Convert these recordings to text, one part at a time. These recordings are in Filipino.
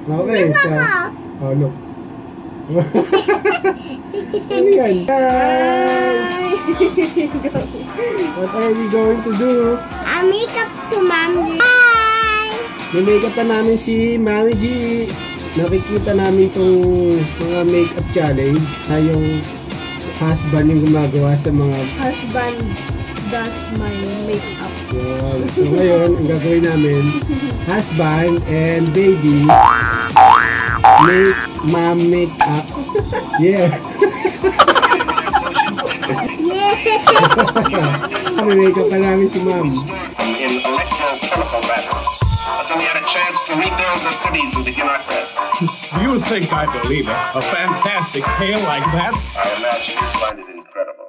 Okay, so... Oh, look. Ano yan? Hi! What are we going to do? Makeup to Mommy. Hi! May makeup pa namin si Mami G. Nakikita namin itong mga makeup challenge na yung husband yung gumagawa sa mga... Husband does my makeup. Wow. So ngayon, ang gagawin namin, husband and baby make mom makeup. Yeah. May makeup pa namin si mom. In electro-chemical matter. So we had a chance to rebuild the cities and begin our quest. You think I believe it? A fantastic tale like that? I imagine you find it incredible.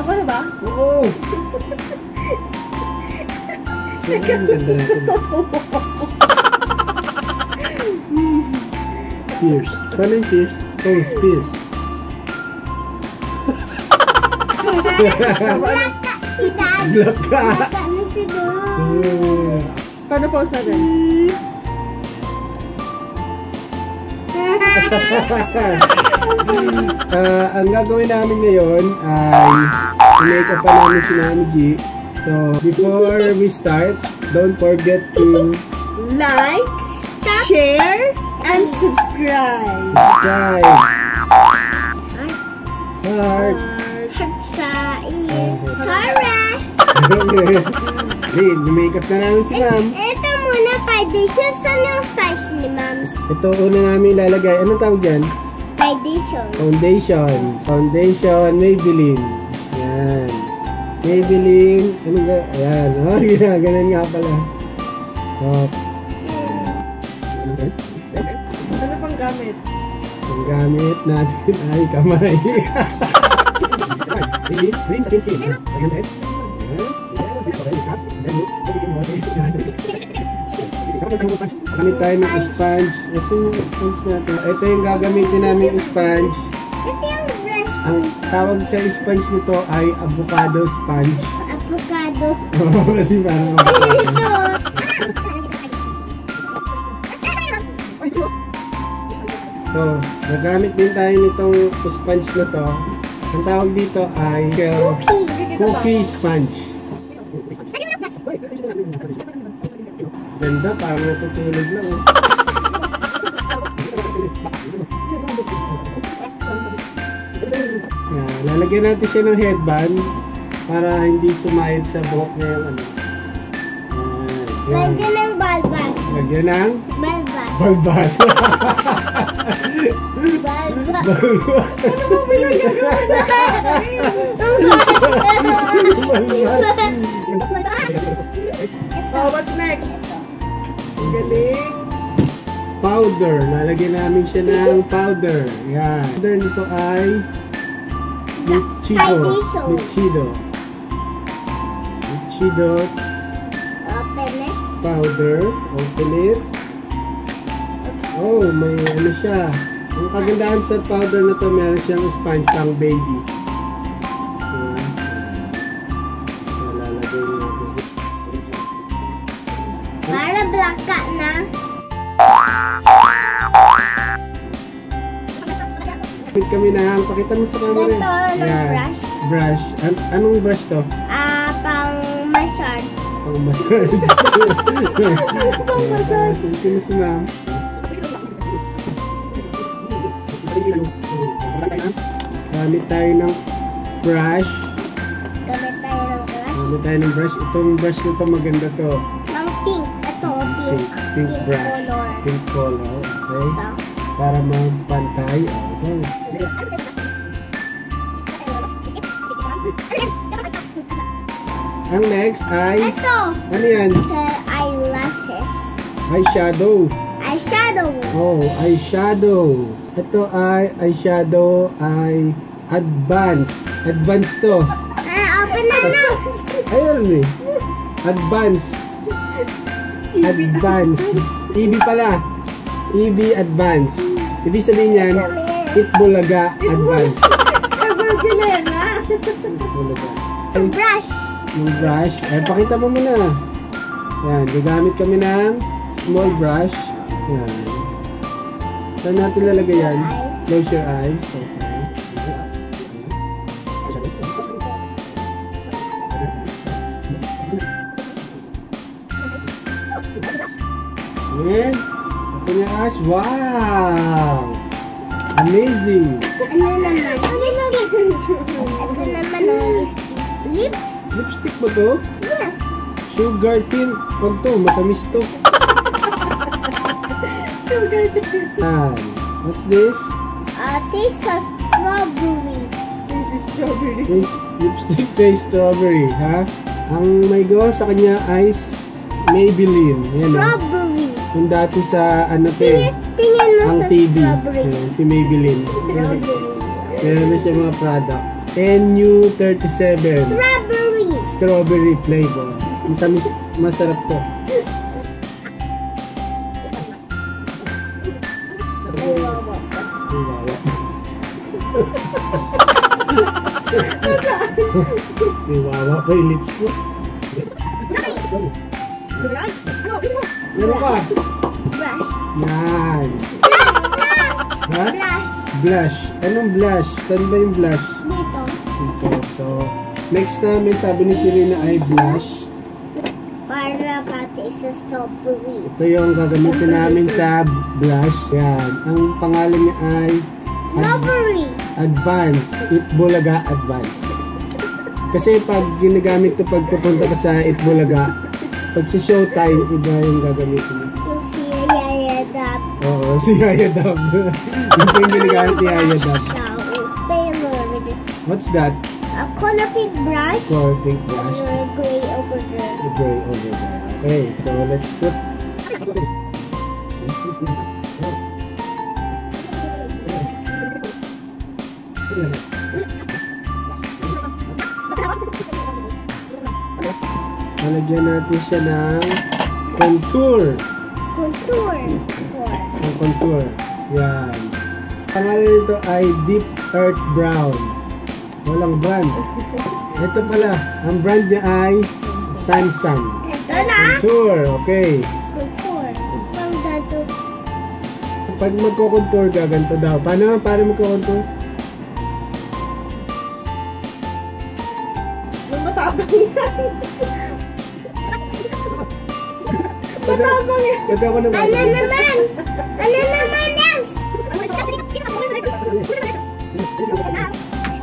Ako na ba? Oo! Pierce. Paano yung Pierce? Oh, Pierce. Black ka si Dad. Black ka! Black ka na si Dad. Paano pause natin? Ang gagawin namin ngayon ay i-makeup pa namin si Mami G. So, before we start, don't forget to Like, share, and subscribe. subscribe. Heart. Hey, makeup na namin si Ma'am. Ito muna, foundation. Saan yung spice ni Ma'am? Ito una namin ilalagay. Anong tawag dyan? Foundation. Foundation. Foundation, Maybelline. Yan. Maybelline. Ano ga? Ayan. Oh, ganun nga pala. Oh. Ano pang gamit? Ang gamit natin ay kamay. Gamit tayo ng sponge. Kasi yung sponge natin. Ito yung gagamitin namin sponge. Ito yung brush. Ang tawag sa sponge nito ay avocado sponge. Avocado. Oo, kasi parang avocado. So, nagamit din tayo nitong sponge na to. Ang tawag dito ay cookie sponge. Ganda, parang natutulog lang. Yan, lalagyan natin siya ng headband para hindi sumayad sa buhok niya yung ano. Lagyan ng balbas. Lagyan ng Balbas. balbas. Balbas. Oh, what's next? Ang galing. Powder. Lalagyan namin siya ng powder. Yan. Powder nito ay Foundation. Lichido Open it. powder. Open it. Oh, may ano siya. Ang kagandahan sa powder na to, meron siyang sponge pang baby. Yan. Lalagyan natin siya. Para black ka na. Kami na, pakita mo sa camera. Ito, Yan. brush. Brush. Anong brush to? Pang massage. Pang massage. Pang massage. Ito na si ma'am. Gamit tayo ng brush. Gamit tayo ng brush. Gamit tayo ng brush. Itong brush na to maganda to. Pang pink. Ito, pink. Pink brush. color. Pink color. Okay. So, Para magpantay. Okay. Ang next ay... ito. Ano yan? Her eyelashes. Eyeshadow. Eyeshadow. Oh, eyeshadow. Ito ay eyeshadow ay advance. Advance to. Open na na. Ayun eh. Advance. Advance. EB pala. EB Advance. Ibig sabihin yan, Itbulaga Advance. Ever-Bilena. Itbulaga. Brush. Yung brush. Pakita mo muna. Yan, gagamit kami ng small brush. Yan. Saan natin lalagay yan? Close your eyes. Okay. And, open your eyes. Wow! Amazing! Ano naman? Ito naman ang lips. Lipstick ba to? Yes. Sugar tint. Huwag to, matamis to. Sugar tint. What's this? Taste of strawberry. This is strawberry. This lipstick tastes strawberry, ha? Ang may gawa sa kanya ay Maybelline. Yan, Strawberry. Yung dati sa, ano to eh, Tingnan mo ang sa TV. strawberry. Yan, si Maybelline. Strawberry. Meron na siya mga product. NU37. Strawberry. Strawberry flavor. Ang tamis, masarap to. May wawa pa yung lips mo. Meron ka? Brush. Yan. Ha? Brush. Blush. Anong blush? Saan ba yung blush? Dito. Dito. So, next namin, sabi ni Shirina ay blush. Para pati sa strawberry. Ito yung gagamitin namin sa blush. Yan. Ang pangalan niya ay Strawberry. Advance. Itbulaga Advance. Kasi pag ginagamit to pag pupunta ka sa Itbulaga, pag si showtime, iba yung gagamitin mo. Yung si Yaya Dab. Oo, si Yaya Dab. Yung yung ginagamit ni Yaya Dab. Favorite. What's that? A color pink brush. Color pink brush. Or gray over there. The gray over there. Okay, so let's put... Nalagyan natin siya ng contour. Contour. Ang contour. Yan. Pangalan nito ay Deep Earth Brown. Walang brand. Ito pala. Ang brand niya ay Sansan. Ito na. Contour. Okay. Contour. Pang dato. Pag magko-contour ka, ganito daw. Paano para magko-contour? Yung matapang yan. Matapang yan. Ito ako naman. Ano naman? Ano naman yan?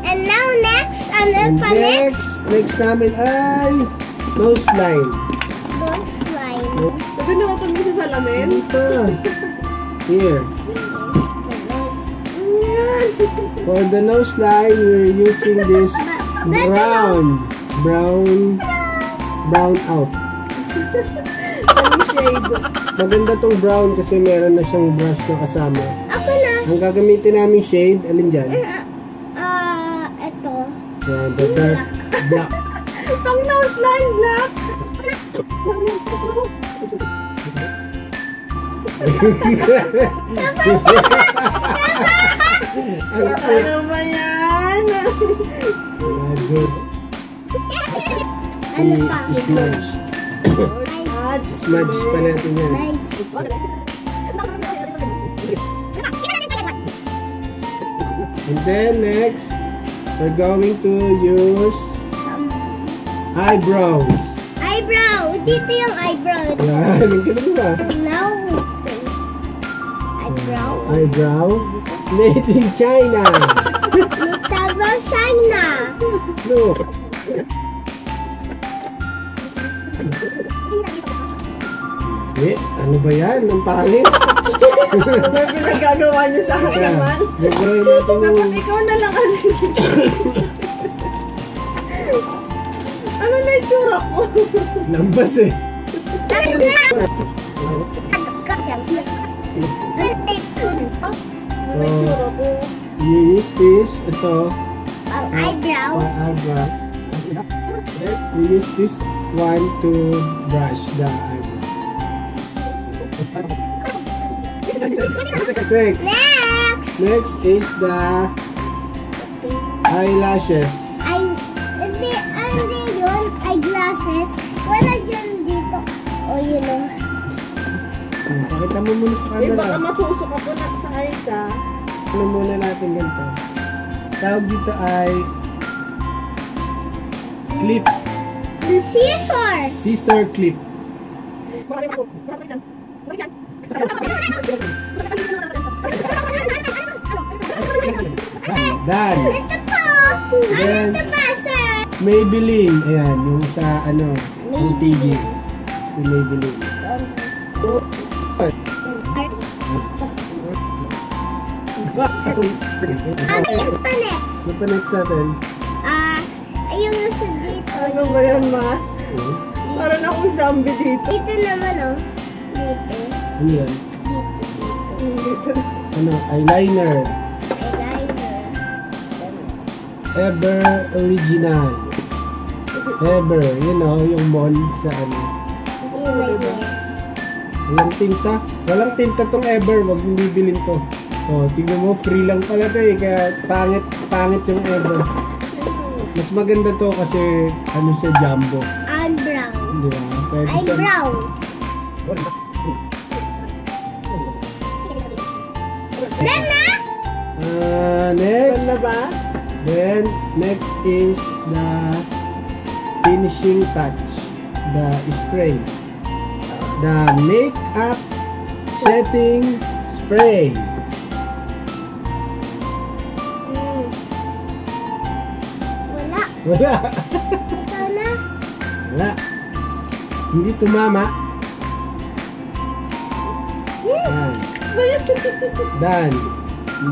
And now next, ano And pa next? next namin ay nose line. Nose line. Pwede na matumi sa salamin. Dito. Here. For the nose line, we're using this brown out. Ang shade. Maganda tong brown kasi meron na siyang brush na kasama. Ako na. Ang gagamitin namin shade, alin dyan? Ito. Yan, the dark black. Pang nose line black. Ano ba yan? Good. Ano pa? Smudge. Smudge pa natin yan. And then next, we're going to use eyebrows. Eyebrow. Dito yung eyebrow. Yan, ang galing ba? Now we say eyebrow. Eyebrow. Made in China. Mutaba China. Look. Eh, ano ba yan? Ang pangit. Ano ba yung pinagagawa niyo sa akin naman? Gagawin natin yung... Ikaw na lang kasi. Ano na itsura ko? Lambas eh. Ano na itsura ko? You use this. Ito. Eyebrows. For eyebrow. You use this one to brush the eyebrow. Next. Next is the eyelashes. Hindi yun. Eyeglasses. Wala dyan dito. Oh, you know. Pakita mo muna sa Eh, baka camera. matusok ako na sa isa. Ano muna natin ganito. Tawag dito ay clip. Scissors. Scissor clip. Dan. Ito po. Ano Then, ito ba, sir? Maybelline. Ayan, yung sa ano, yung TV. Si Maybelline. Ano yung pa next? Ano pa next natin? Ayun nasa dito. Ano ba yan, ma? Parang akong zombie dito. Dito naman, oh. Dito. Ano yan? Dito. Ano? Eyeliner. Eyeliner. Ever Original. Ever. You know, yung mall sa ano. Eyeliner. Walang tinta. Walang tinta tong Ever. Wag mong bibilin to. Oh, tingnan mo, free lang pala to eh. Kaya pangit yung Ever. Mas maganda to kasi ano siya, jumbo. I'm brown. Di ba? Pwede I'm sa- brown. Then na? Next. Ano ba? Then, next is the finishing touch. The spray. The makeup setting spray. Wala. Wala. Ito na. Wala. Hindi tumama. Yan. Done.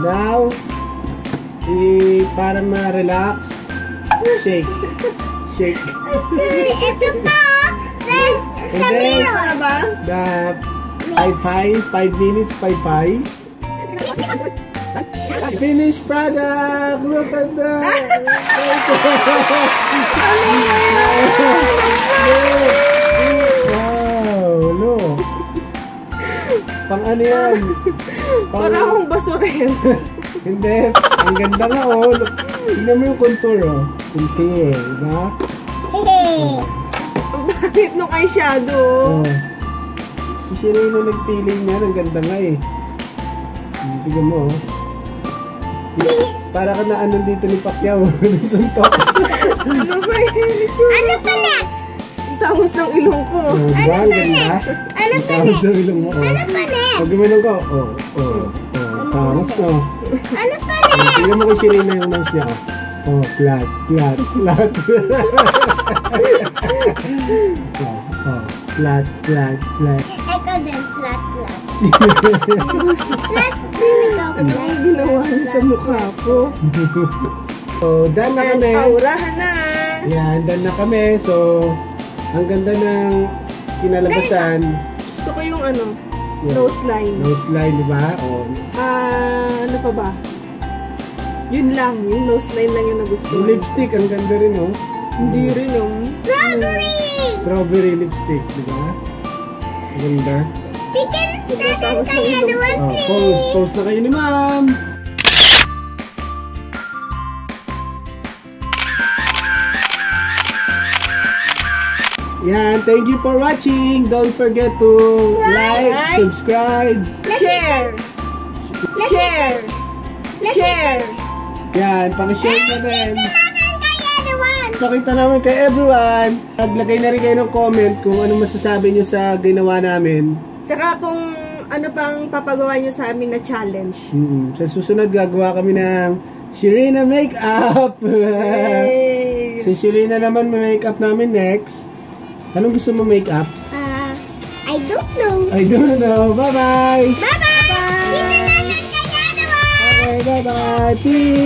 Now, para ma-relax, shake. Shake. Ito pa, oh. Sa And then, mirror. Ano ba? The 5 minutes, 5. Finished product! Look at that! Wow! Look! Pang ano yan? Parang akong basurin. Hindi. Ang ganda nga oh. Look. Tingnan mo yung contour oh. Contour. Diba? Hey. Ang bakit nung eyeshadow? Oh. Si Shireen na nagpili niya. Ang ganda nga eh. Tingnan mo oh. Para ka na ano dito ni Pacquiao. Suntok. Ano ba yun? Ano pa next? Ang tamos ng ilong ko. Oh, diba? Ang ganda. Ano Ang pa tamos next? ng ilong mo. Oh. Ano pa next? Pag gumanon ko. Oh. Oh. Oh. Tamos ko. Ano pa next? Tingnan mo kay Shireen na yung nose niya. Oh, flat, flat, flat. Oh, oh, flat, flat, flat. Ito din, flat, flat. Flat, Ano ang ginawa niyo sa mukha ko? So, done na kami. Paurahan na. Yan, done na kami. So, ang ganda ng kinalabasan. Gusto ko yung ano, Yan. nose line. Nose line, di ba? Oh. Ano pa ba? Yun lang, yung nose line lang yung nagustuhan. Yung lipstick, ang ganda rin, oh. Hindi rin yung... strawberry! Strawberry lipstick, di ba? Ang ganda. Tingnan natin Tapos na kaya ilong. naman, Oh, please. pose na kayo ni ma'am. Yan, thank you for watching. Don't forget to like, subscribe. Share! Share! Share! Yan, pang-share na din. Natin kaya naman. Pakita namin kay everyone. Naglagay na rin kayo ng comment kung ano masasabi nyo sa ginawa namin. Tsaka kung ano pang papagawa nyo sa amin na challenge. Sa susunod, gagawa kami ng Shireen makeup. Yay! Si Shireen naman may makeup namin next. Anong gusto mo makeup? I don't know. I don't know. Bye-bye! Bye-bye! Tingnan natin kaya naman. Okay, bye-bye! Peace!